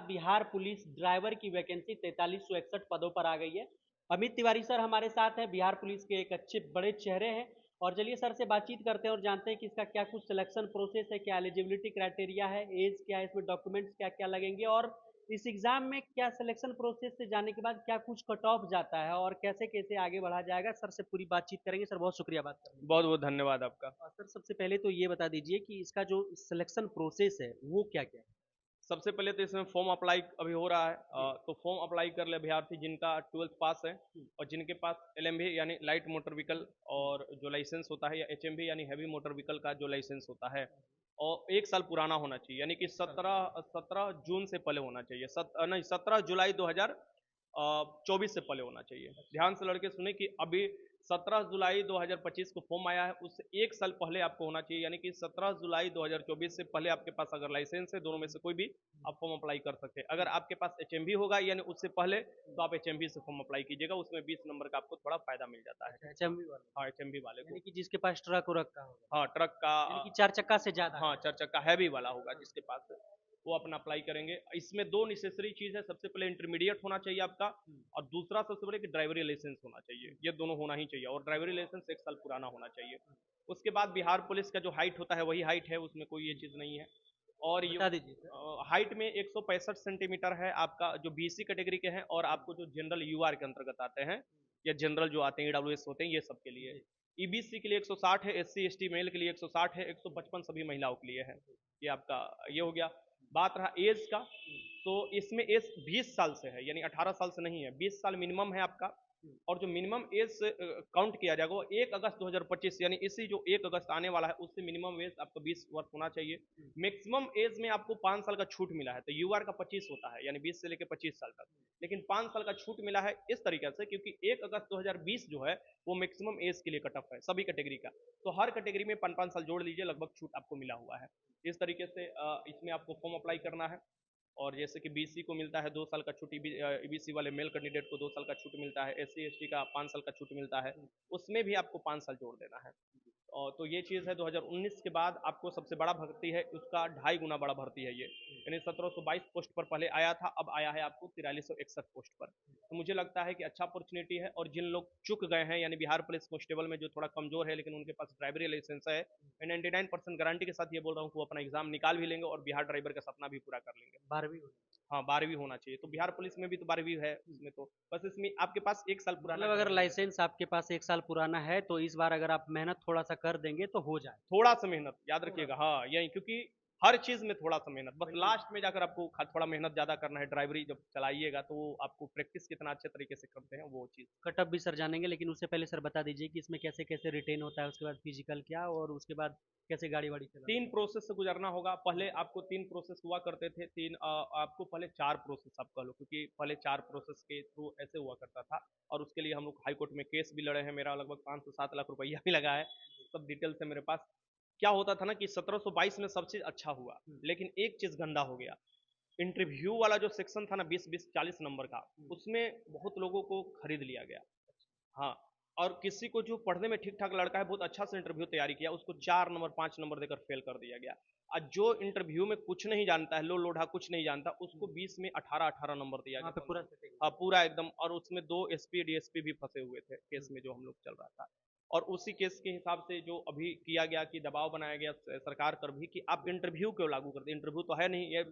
Bihar police driver की vacancy 4361 पदों पर आ गई है। अमित तिवारी सर हमारे साथ हैं, बिहार पुलिस के एक अच्छे बड़े चेहरे हैं। और चलिए सर से बातचीत करते हैं और जानते हैं कि इसका क्या कुछ सिलेक्शन प्रोसेस है, क्या एलिजिबिलिटी क्राइटेरिया है, एज क्या है, इसमें डॉक्यूमेंट्स क्या क्या लगेंगे, और इस एग्जाम में क्या सिलेक्शन प्रोसेस से जाने के बाद क्या कुछ कट ऑफ जाता है और कैसे कैसे आगे बढ़ा जाएगा। सर से पूरी बातचीत करेंगे। सर बहुत शुक्रिया बात करने के लिए। बहुत बहुत धन्यवाद आपका। और सर सबसे पहले तो ये बता दीजिए कि इसका जो सिलेक्शन प्रोसेस है वो क्या क्या है। सबसे पहले तो इसमें फॉर्म अप्लाई अभी हो रहा है, जी। तो फॉर्म अप्लाई कर ले अभ्यर्थी जिनका 12th पास है हम्म। और जिनके पास LMV यानी लाइट मोटर व्हीकल और जो लाइसेंस होता है, या HMV यानी हैवी मोटर व्हीकल का जो लाइसेंस होता है, और 1 साल पुराना होना चाहिए, यानी कि 17 जून से पहले होना चाहिए, नहीं 17 जुलाई 2024 से पहले होना चाहिए। ध्यान से लड़के सुने कि अभी 17 जुलाई 2025 को फॉर्म आया है, उससे 1 साल पहले आपको होना चाहिए, यानी कि 17 जुलाई 2024 से पहले आपके पास अगर लाइसेंस है, दोनों में से कोई भी आप फॉर्म अप्लाई कर सकते हैं। अगर आपके पास HMV होगा यानी उससे पहले, तो आप HMV से फॉर्म अप्लाई कीजिएगा, उसमें 20 नंबर का आपको थोड़ा फायदा मिल जाता है। अच्छा, एचएमवी वाले। हाँ, HMV वाले यानी को। कि जिसके पास ट्रक उरक का होगा, हाँ, ट्रक का। यानी कि 4 चक्का से ज्यादा हाँ, का। 4 चक्का हैवी वाला होगा जिसके पास, वो अपना अप्लाई करेंगे। इसमें 2 नेसेसरी चीज़ है, सबसे पहले इंटरमीडिएट होना चाहिए आपका, और दूसरा सबसे पहले कि ड्राइवरी लाइसेंस होना चाहिए। ये दोनों होना ही चाहिए, और ड्राइवरी लाइसेंस 1 साल पुराना होना चाहिए। उसके बाद बिहार पुलिस का जो हाइट होता है वही हाइट है, उसमें कोई ये चीज़ नहीं है। और ये बता दीजिए सर। हाइट में 165 सेंटीमीटर है आपका, जो BC कैटेगरी के हैं, और आपको जो जनरल UR के अंतर्गत आते हैं, या जनरल जो आते हैं EWS होते हैं, ये सब के लिए। जी। EBC के लिए 160 है, SC ST मेल के लिए 160 है, 155 सभी महिलाओं के लिए है। ये आपका ये हो गया। बात रहा एज का, तो इसमें एज 20 साल से है, यानी 18 साल से नहीं है, 20 साल मिनिमम है आपका। और जो मिनिमम एज से काउंट किया जाएगा वो 1 अगस्त 2025, यानी इसी जो 1 अगस्त आने वाला है, उससे मिनिमम एज आपका 20 वर्ष होना चाहिए। मैक्सिमम एज में आपको 5 साल का छूट मिला है, तो UR का 25 होता है, यानी 20 से लेकर 25 साल तक, लेकिन 5 साल का छूट मिला है इस तरीके से, क्योंकि 1 अगस्त 2020 जो है वो मैक्सिमम एज के लिए कट ऑफ है सभी कैटेगरी का। तो हर कैटेगरी में 5-5 साल जोड़ लीजिए, लगभग छूट आपको मिला हुआ है। इस तरीके से इसमें आपको फॉर्म अप्लाई करना है। और जैसे कि BC को मिलता है 2 साल का छूट, EBC वाले मेल कैंडिडेट को 2 साल का छूट मिलता है, SC ST का 5 साल का छूट मिलता है, उसमें भी आपको 5 साल जोड़ देना है। और तो ये चीज़ है। 2019 के बाद आपको सबसे बड़ा भर्ती है, उसका 2.5 गुना बड़ा भर्ती है ये, यानी 1722 पोस्ट पर पहले आया था, अब आया है आपको 4361 पोस्ट पर। तो मुझे लगता है कि अच्छा अपॉर्चुनिटी है, और जिन लोग चुक गए हैं, यानी बिहार पुलिस कांस्टेबल में जो थोड़ा कमजोर है लेकिन उनके पास ड्राइवरी लाइसेंस है, मैं 99% गारंटी के साथ ये बोल रहा हूँ कि वो अपना एग्जाम निकाल भी लेंगे और बिहार ड्राइवर का सपना भी पूरा कर लेंगे। 12वीं होगी। हाँ, 12वीं होना चाहिए, तो बिहार पुलिस में भी तो 12वीं है उसमें, तो बस इसमें आपके पास 1 साल पुराना मतलब अगर ड्राइवरी लाइसेंस। लाइसेंस आपके पास 1 साल पुराना है तो इस बार अगर आप मेहनत थोड़ा सा कर देंगे तो हो जाए। थोड़ा सा मेहनत याद थोड़ा रखिएगा, सा। हाँ यही, क्योंकि हर चीज में थोड़ा सा मेहनत, बस वही। लास्ट में जाकर आपको थोड़ा मेहनत ज्यादा करना है। ड्राइवरी जब चलाइएगा तो वो आपको प्रैक्टिस कितना अच्छे तरीके से करते हैं वो चीज। कटअप भी सर जानेंगे, लेकिन उससे पहले सर बता दीजिए कि इसमें कैसे कैसे रिटेन होता है, उसके बाद फिजिकल क्या, और उसके बाद कैसे गाड़ी वाड़ी चलाना 3 है। प्रोसेस से गुजरना होगा। पहले आपको 3 प्रोसेस हुआ करते थे, आपको पहले 4 प्रोसेस आप कह लो, क्योंकि पहले 4 प्रोसेस के थ्रू ऐसे हुआ करता था, और उसके लिए हम लोग हाई कोर्ट में केस भी लड़े हैं, मेरा लगभग 5 से 7 लाख रुपया भी लगा है, सब डिटेल्स है मेरे पास। क्या होता था ना कि 1722 में सब चीज अच्छा हुआ, लेकिन एक चीज गंदा हो गया। इंटरव्यू वाला जो सेक्शन था ना, 20-20 40 नंबर का, उसमें बहुत लोगों को खरीद लिया गया। हाँ, और किसी को जो पढ़ने में ठीक ठाक लड़का है, बहुत अच्छा से इंटरव्यू तैयारी किया, उसको 4 नंबर 5 नंबर देकर फेल कर दिया गया। और जो इंटरव्यू में कुछ नहीं जानता है, लो लोढ़ा कुछ नहीं जानता, उसको 20 में 18-18 नंबर दिया वहाँ गया। पे पूरा सेटिंग। हाँ, पूरा एकदम। और उसमें 2 SP DSP भी फंसे हुए थे केस में, जो हम लोग चल रहा था। और उसी केस के हिसाब से जो अभी किया गया कि दबाव बनाया गया सरकार कर भी, कि आप इंटरव्यू क्यों लागू करते, इंटरव्यू तो है नहीं ये,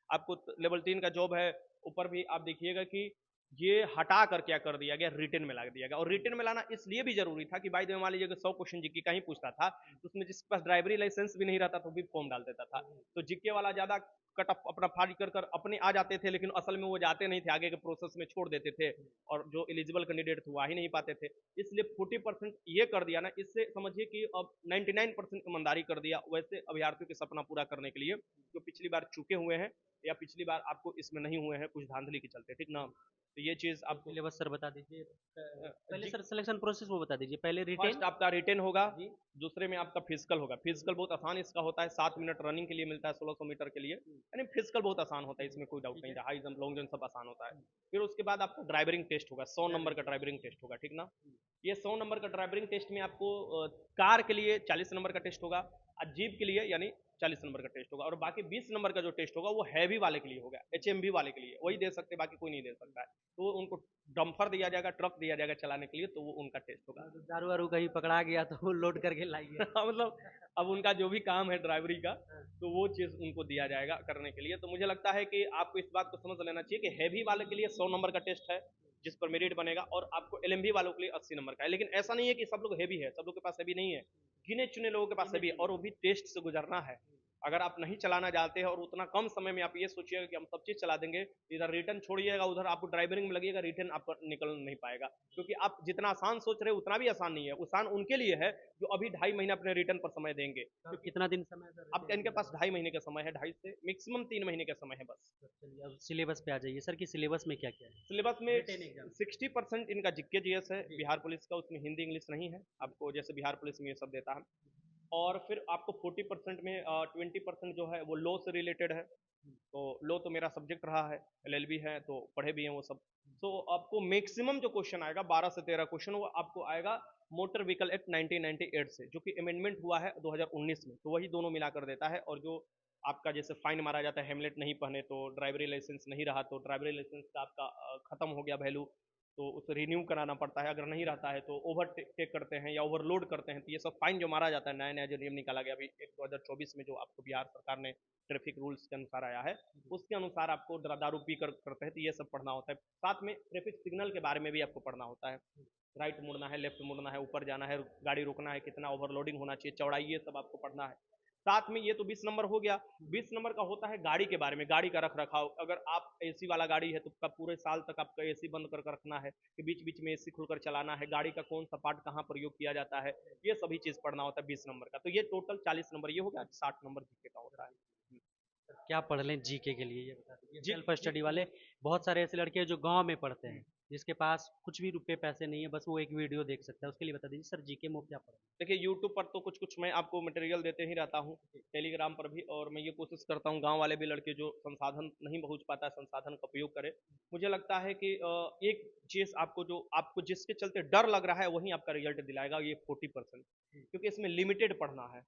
आपको लेवल 3 का जॉब है। ऊपर भी आप देखिएगा कि ये हटा कर क्या कर दिया गया, रिटर्न में ला दिया गया। और रिटर्न में लाना इसलिए भी जरूरी था कि भाई मान लीजिए 100 क्वेश्चन जीके का ही पूछता था, तो उसमें जिसके पास ड्राइवरी लाइसेंस भी नहीं रहता तो भी फॉर्म डाल देता था, तो जीके वाला ज्यादा कट ऑफ अपना फाड़ी कर अपने आ जाते थे, लेकिन असल में वो जाते नहीं थे, आगे के प्रोसेस में छोड़ देते थे, और जो एलिजिबल कैंडिडेट थे वो आ ही नहीं पाते थे। इसलिए 40% ये कर दिया ना, इससे समझिए कि अब 99% ईमानदारी कर दिया वैसे अभ्यर्थियों के सपना पूरा करने के लिए, जो पिछली बार चुके हुए हैं, या पिछली बार आपको इसमें नहीं हुए हैं कुछ धांधली के चलते, ठीक ना। तो ये चीज तो आपको सिलेबस सर बता दीजिए पहले, जी। सर सिलेक्शन प्रोसेस वो बता दीजिए पहले, रिटेन। फर्स्ट आपका रिटेन होगा, जी। दूसरे में आपका फिजिकल होगा। फिजिकल बहुत आसान इसका होता है, 7 मिनट रनिंग के लिए मिलता है, 1600 मीटर के लिए, यानी फिजिकल बहुत आसान होता है, इसमें कोई डाउट ठीक नहीं है। है, हाई जंप लॉन्ग जंप सब आसान होता है। फिर उसके बाद आपको ड्राइवरिंग टेस्ट होगा, 100 नंबर का ड्राइवरिंग टेस्ट होगा, ठीक ना। ये 100 नंबर का ड्राइवरिंग टेस्ट में आपको कार के लिए 40 नंबर का टेस्ट होगा, जीप के लिए यानी 40 नंबर का टेस्ट होगा, और बाकी 20 नंबर का जो टेस्ट होगा वो हैवी वाले के लिए होगा, एचएमवी वाले के लिए, वही दे सकते हैं, बाकी कोई नहीं दे सकता है। तो उनको डंपर दिया जाएगा, ट्रक दिया जाएगा चलाने के लिए, तो वो उनका टेस्ट होगा। तो दारू वारू कहीं पकड़ा गया तो वो लोड करके लाइए। मतलब अब उनका जो भी काम है ड्राइवरी का, तो वो चीज़ उनको दिया जाएगा करने के लिए। तो मुझे लगता है कि आपको इस बात को समझ लेना चाहिए कि हैवी वाले के लिए 100 नंबर का टेस्ट है, जिस पर मेरिट बनेगा, और आपको एलएमवी वालों के लिए 80 नंबर का है। लेकिन ऐसा नहीं है कि सब लोग हैवी है, सब लोग के पास हैवी नहीं है, गिने चुने लोगों के पास हैवी है, और वो भी टेस्ट से गुजरना है। अगर आप नहीं चलाना चाहते हैं और उतना कम समय में आप ये सोचिएगा कि हम सब चीज़ चला देंगे, इधर रिटर्न छोड़िएगा, उधर आपको ड्राइवरिंग में लगेगा, रिटर्न आपका निकल नहीं पाएगा, क्योंकि आप जितना आसान सोच रहे हैं उतना भी आसान नहीं है। आसान उनके लिए है जो अभी 2.5 महीना अपने रिटर्न पर समय देंगे। तो कितना दिन समय है सर? आपका इनके पास 2.5 महीने का समय है, 2.5 से मैक्सिमम 3 महीने का समय है बस। चलिए अब सिलेबस पे आ जाइए सर कि सिलेबस में क्या क्या है? सिलेबस में रिटेन एग्जाम 60% इनका जीके जीएस है बिहार पुलिस का, उसमें हिंदी इंग्लिश नहीं है आपको, जैसे बिहार पुलिस में ये सब देता है। और फिर आपको 40% में 20% जो है वो लॉ से रिलेटेड है। तो लॉ तो मेरा सब्जेक्ट रहा है, एलएलबी है, तो पढ़े भी हैं वो सब। तो आपको मैक्सिमम जो क्वेश्चन आएगा 12 से 13 क्वेश्चन, वो आपको आएगा मोटर व्हीकल एक्ट 1998 से, जो कि अमेंडमेंट हुआ है 2019 में, तो वही दोनों मिलाकर देता है। और जो आपका जैसे फाइन मारा जाता है हेलमेट नहीं पहने तो, ड्राइवरी लाइसेंस नहीं रहा तो, ड्राइवरी लाइसेंस का आपका खत्म हो गया वैल्यू, तो उसे रिन्यू कराना पड़ता है, अगर नहीं रहता है तो ओवरटेक करते हैं या ओवरलोड करते हैं, तो ये सब फाइन जो मारा जाता है, नया नया जो नियम निकाला गया अभी 2024 में, जो आपको बिहार सरकार ने ट्रैफिक रूल्स के अनुसार आया है, उसके अनुसार आपको दारू पी कर करते हैं, तो ये सब पढ़ना होता है। साथ में ट्रैफिक सिग्नल के बारे में भी आपको पढ़ना होता है, राइट मुड़ना है, लेफ्ट मुड़ना है, ऊपर जाना है, गाड़ी रोकना है, कितना ओवरलोडिंग होना चाहिए, चौड़ाई, ये सब आपको पढ़ना है। साथ में ये तो 20 नंबर हो गया। 20 नंबर का होता है गाड़ी के बारे में, गाड़ी का रख रखाव। अगर आप एसी वाला गाड़ी है तो कब पूरे साल तक आपका एसी बंद कर रखना है, कि बीच बीच में एसी खुलकर चलाना है, गाड़ी का कौन सा पार्ट कहाँ प्रयोग किया जाता है, ये सभी चीज़ पढ़ना होता है 20 नंबर का। तो ये टोटल 40 नंबर ये हो गया, 60 नंबर जीके का होता है। क्या पढ़ लें जीके के लिए ये बता दीजिए। जी सेल्फ स्टडी वाले बहुत सारे ऐसे लड़के हैं जो गांव में पढ़ते हैं, जिसके पास कुछ भी रुपए पैसे नहीं है, बस वो एक वीडियो देख सकता है, उसके लिए बता दीजिए सर जीके में वो क्या पढ़ें? देखिए यूट्यूब पर तो कुछ कुछ मैं आपको मटेरियल देते ही रहता हूँ, टेलीग्राम पर भी, और मैं ये कोशिश करता हूँ गांव वाले भी लड़के जो संसाधन नहीं पहुँच पाता है, संसाधन का उपयोग करें। मुझे लगता है कि एक चीज़ आपको, जो आपको जिसके चलते डर लग रहा है वही आपका रिजल्ट दिलाएगा, ये 40%, क्योंकि इसमें लिमिटेड पढ़ना है,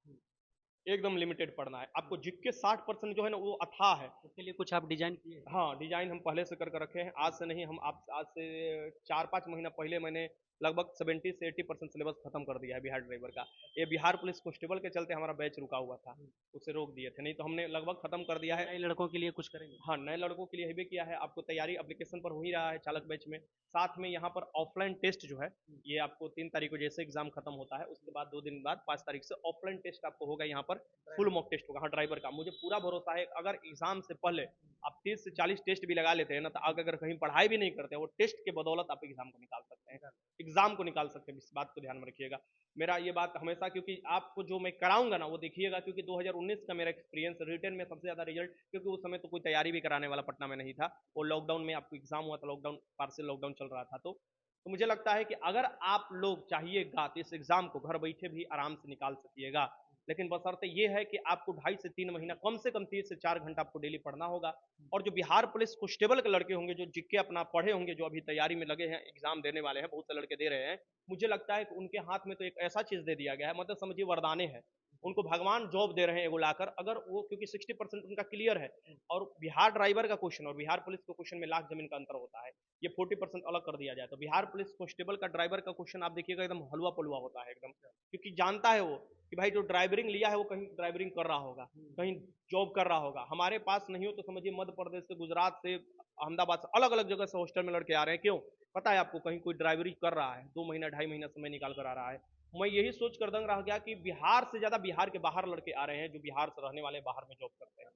एकदम लिमिटेड पढ़ना है आपको। जीके 60% जो है ना वो अथाह है। उसके लिए कुछ आप डिजाइन किए? हाँ, डिजाइन हम पहले से कर रखे हैं, आज से नहीं, हम आप आज से 4-5 महीना पहले मैंने लगभग 70 से 80% सिलेबस खत्म कर दिया है बिहार ड्राइवर का। ये बिहार पुलिस कांस्टेबल के चलते हमारा बैच रुका हुआ था, उसे रोक दिए थे, नहीं तो हमने लगभग खत्म कर दिया है। नए लड़कों के लिए कुछ करेंगे? हाँ, नए लड़कों के लिए भी किया है, आपको तैयारी एप्लीकेशन पर हो ही रहा है चालक बैच में। साथ में यहाँ पर ऑफलाइन टेस्ट जो है, ये आपको 3 तारीख को जैसे एग्जाम खत्म होता है उसके बाद 2 दिन बाद 5 तारीख से ऑफलाइन टेस्ट आपको होगा यहाँ पर, फुल मॉक टेस्ट होगा। हाँ, ड्राइवर का मुझे पूरा भरोसा है, अगर एग्जाम से पहले आप 30 से 40 टेस्ट भी लगा लेते हैं ना, तो आगे अगर कहीं पढ़ाई भी नहीं करते हैं, वो टेस्ट के बदौलत आप एग्जाम को निकाल सकते हैं, एग्जाम को निकाल सकते हैं। इस बात को ध्यान में रखिएगा, मेरा ये बात हमेशा, क्योंकि आपको जो मैं कराऊंगा ना वो देखिएगा, क्योंकि 2019 का मेरा एक्सपीरियंस रिटर्न में सबसे ज्यादा रिजल्ट, क्योंकि उस समय तो कोई तैयारी भी कराने वाला पटना में नहीं था, वो लॉकडाउन में आपको एग्जाम हुआ था, लॉकडाउन पार्शियल लॉकडाउन चल रहा था। तो मुझे लगता है कि अगर आप लोग चाहिएगा तो इस एग्जाम को घर बैठे भी आराम से निकाल सकिएगा, लेकिन बशर्ते ये है कि आपको 2.5 से 3 महीना, कम से कम 3 से 4 घंटा आपको डेली पढ़ना होगा। और जो बिहार पुलिस कांस्टेबल के लड़के होंगे, जो जीके अपना पढ़े होंगे, जो अभी तैयारी में लगे हैं, एग्जाम देने वाले हैं, बहुत से लड़के दे रहे हैं, मुझे लगता है कि उनके हाथ में तो एक ऐसा चीज दे दिया गया है, मतलब समझिए वरदाने है, उनको भगवान जॉब दे रहे हैं एगो लाकर, अगर वो, क्योंकि 60% उनका क्लियर है। और बिहार ड्राइवर का क्वेश्चन और बिहार पुलिस का क्वेश्चन में लाख जमीन का अंतर होता है, ये 40% अलग कर दिया जाए तो बिहार पुलिस कांस्टेबल का ड्राइवर का क्वेश्चन आप देखिएगा एकदम हलवा पलुआ होता है एकदम, क्योंकि जानता है वो कि भाई जो ड्राइवरिंग लिया है वो कहीं ड्राइवरिंग कर रहा होगा, कहीं जॉब कर रहा होगा। हमारे पास नहीं हो तो समझिए मध्य प्रदेश से, गुजरात से, अहमदाबाद से, अलग अलग जगह से हॉस्टल में लड़के आ रहे हैं। क्यों? पता है आपको, कहीं कोई ड्राइवरी कर रहा है, 2 महीना 2.5 महीना समय निकाल कर आ रहा है। मैं यही सोच कर दंग रह गया कि बिहार से ज्यादा बिहार के बाहर लड़के आ रहे हैं, जो बिहार से रहने वाले बाहर में जॉब करते हैं।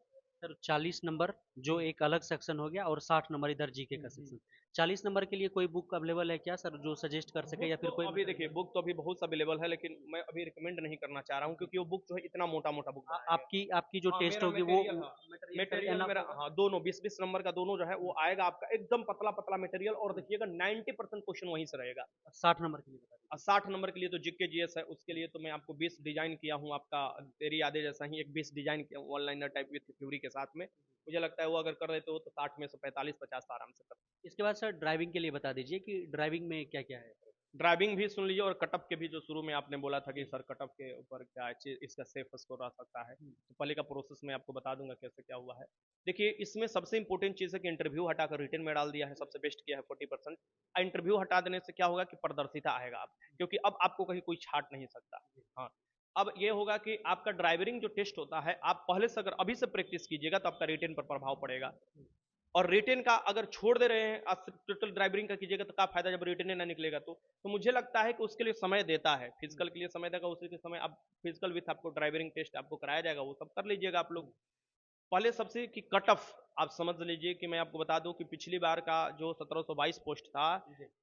सर 40 नंबर जो एक अलग सेक्शन हो गया और 60 नंबर इधर जीके का सेक्शन। 40 नंबर के लिए कोई बुक अवेलेबल है क्या सर, जो सजेस्ट कर सके, या फिर कोई? अभी देखिए बुक तो अभी बहुत सा अवेलेबल है, लेकिन मैं अभी रिकमेंड नहीं करना चाह रहा हूँ, क्योंकि वो बुक जो है इतना मोटा मोटा बुक है। आपकी जो हाँ, टेस्ट मेरा होगी वो मटेरियल मेरा, हाँ, दोनों 20-20 नंबर का दोनों जो है वो आएगा आपका, एकदम पतला पतला मटेरियल। और देखिएगा 90% क्वेश्चन वहीं से रहेगा। 60 नंबर के लिए बता दीजिए। 60 नंबर के लिए तो जीके जीएस है, उसके लिए तो मैं आपको 20 डिजाइन किया हूँ, आपका तेरी यादें जैसा ही एक 20 डिजाइन किया हूँ, ऑनलाइनर टाइप विथ थ्योरी के साथ में। मुझे लगता है वो अगर कर देते हो तो 60 में से 45-50 आराम से कर। इसके बाद सर ड्राइविंग के लिए बता दीजिए कि ड्राइविंग में क्या क्या है? ड्राइविंग भी सुन लीजिए और कटअप के भी, जो शुरू में आपने बोला था कि सर कटअप के ऊपर क्या चीज इसका सेफ स्कोर आ सकता है, तो पहले का प्रोसेस मैं आपको बता दूंगा कैसे क्या हुआ है। देखिए, इसमें सबसे इंपॉर्टेंट चीज़ है कि इंटरव्यू हटाकर रिटर्न में डाल दिया है, सबसे बेस्ट किया है 40%। इंटरव्यू हटा देने से क्या होगा कि पारदर्शिता आएगा आप, क्योंकि अब आपको कहीं कोई छाट नहीं सकता। हाँ, अब ये होगा कि आपका ड्राइवरिंग जो टेस्ट होता है, आप पहले से अगर अभी से प्रैक्टिस कीजिएगा तो आपका रिटर्न पर प्रभाव पड़ेगा। और रिटेन का अगर छोड़ दे रहे हैं, आप टोटल ड्राइवरिंग का कीजिएगा तो क्या फायदा जब रिटेन ना निकलेगा। तो मुझे लगता है कि उसके लिए समय देता है, फिजिकल के लिए समय देगा, उसी के समय आप फिजिकल विथ आपको ड्राइवरिंग टेस्ट आपको कराया जाएगा, वो सब कर लीजिएगा आप लोग। पहले सबसे कि कट ऑफ आप समझ लीजिए कि मैं आपको बता दूं कि पिछली बार का जो 1722 पोस्ट था,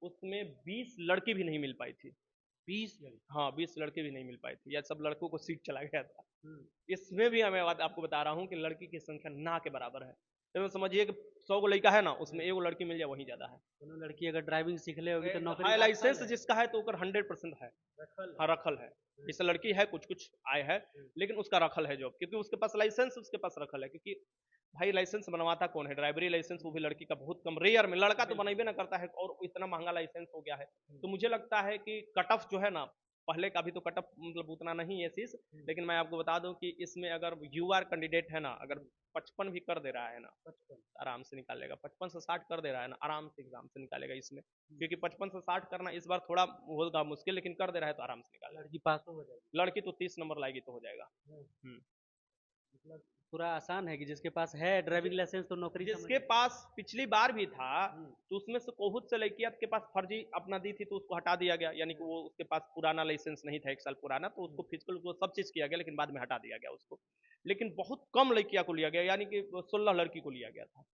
उसमें 20 लड़की भी नहीं मिल पाई थी। 20? हाँ, 20 लड़के भी नहीं मिल पाई थी, या सब लड़कों को सीट चला गया था। इसमें भी मैं बात आपको बता रहा हूँ कि लड़की की संख्या ना के बराबर है। तो समझिए कि 100 को लड़का है ना, उसमें एगो लड़की मिल जाए वही ज्यादा है। दोनों लड़की अगर ड्राइविंग सीख ले होगी तो नौकरी हाई का लाइसेंस जिसका है तो ओकर 100% है, हाँ रखल है। जैसे लड़की है कुछ कुछ आए है, लेकिन उसका रखल है जॉब, क्योंकि उसके पास लाइसेंस उसके पास रखल है। क्योंकि भाई लाइसेंस बनवाता कौन है? ड्राइवरी लाइसेंस वो भी लड़की का बहुत कम, रेयर में, लड़का तो बनाइबे ना करता है, और इतना महंगा लाइसेंस हो गया है। तो मुझे लगता है कि कट ऑफ जो है ना, पहले का भी तो कट ऑफ मतलब उतना नहीं है चीज, लेकिन मैं आपको बता दूं कि इसमें अगर यूआर कैंडिडेट है ना, अगर 55 भी कर दे रहा है ना, आराम से निकालेगा। 55 से 60 कर दे रहा है ना, आराम से एग्जाम से निकालेगा इसमें। क्योंकि 55 से 60 करना इस बार थोड़ा होगा मुश्किल, लेकिन कर दे रहा है तो आराम से निकालेगा। लड़की पास हो जाएगी, लड़की तो 30 नंबर लाएगी तो हो जाएगा। मतलब पूरा आसान है कि जिसके पास है ड्राइविंग लाइसेंस तो नौकरी जिसके पास पिछली बार भी था, तो उसमें से बहुत से लड़कियां के पास फर्जी अपना दी थी, तो उसको हटा दिया गया। यानी कि वो उसके पास पुराना लाइसेंस नहीं था, 1 साल पुराना, तो उसको फिजिकल को सब चीज किया गया, लेकिन बाद में हटा दिया गया उसको। लेकिन बहुत कम लड़कियां को लिया गया, यानी कि 16 लड़की को लिया गया था।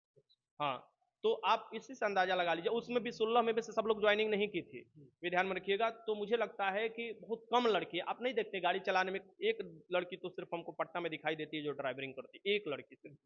हाँ, तो आप इसी से अंदाजा लगा लीजिए, उसमें भी 16 में भी से सब लोग ज्वाइनिंग नहीं की थी, ये ध्यान में रखिएगा। तो मुझे लगता है कि बहुत कम लड़की, आप नहीं देखते गाड़ी चलाने में, एक लड़की तो सिर्फ हमको पटना में दिखाई देती है जो ड्राइवरिंग करती है, एक लड़की सिर्फ।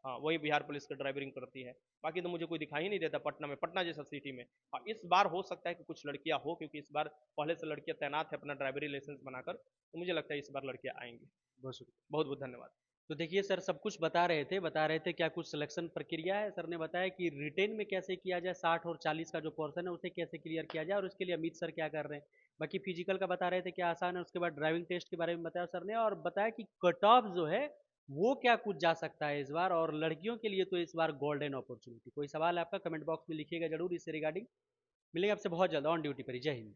हाँ, वही बिहार पुलिस का ड्राइवरिंग करती है, बाकी तो मुझे कोई दिखाई ही नहीं देता पटना में, पटना जैसा सिटी में। हाँ, इस बार हो सकता है कि कुछ लड़कियां हो, क्योंकि इस बार पहले से लड़कियां तैनात है अपना ड्राइवरी लाइसेंस बनाकर, तो मुझे लगता है इस बार लड़कियां आएंगी। बहुत बहुत बहुत धन्यवाद। तो देखिए सर, सब कुछ बता रहे थे क्या कुछ सिलेक्शन प्रक्रिया है। सर ने बताया कि रिटेन में कैसे किया जाए, 60 और 40 का जो पोर्शन है उसे कैसे क्लियर किया जाए, और उसके लिए अमित सर क्या कर रहे हैं। बाकी फिजिकल का बता रहे थे क्या आसान है, उसके बाद ड्राइविंग टेस्ट के बारे में बताया सर ने, और बताया कि कट ऑफ जो है वो क्या कुछ जा सकता है इस बार, और लड़कियों के लिए तो इस बार गोल्डन अपॉर्चुनिटी। कोई सवाल है आपका, कमेंट बॉक्स में लिखिएगा जरूर इससे रिगार्डिंग। मिलेंगे आपसे बहुत जल्द ऑन ड्यूटी पर। जय हिंद।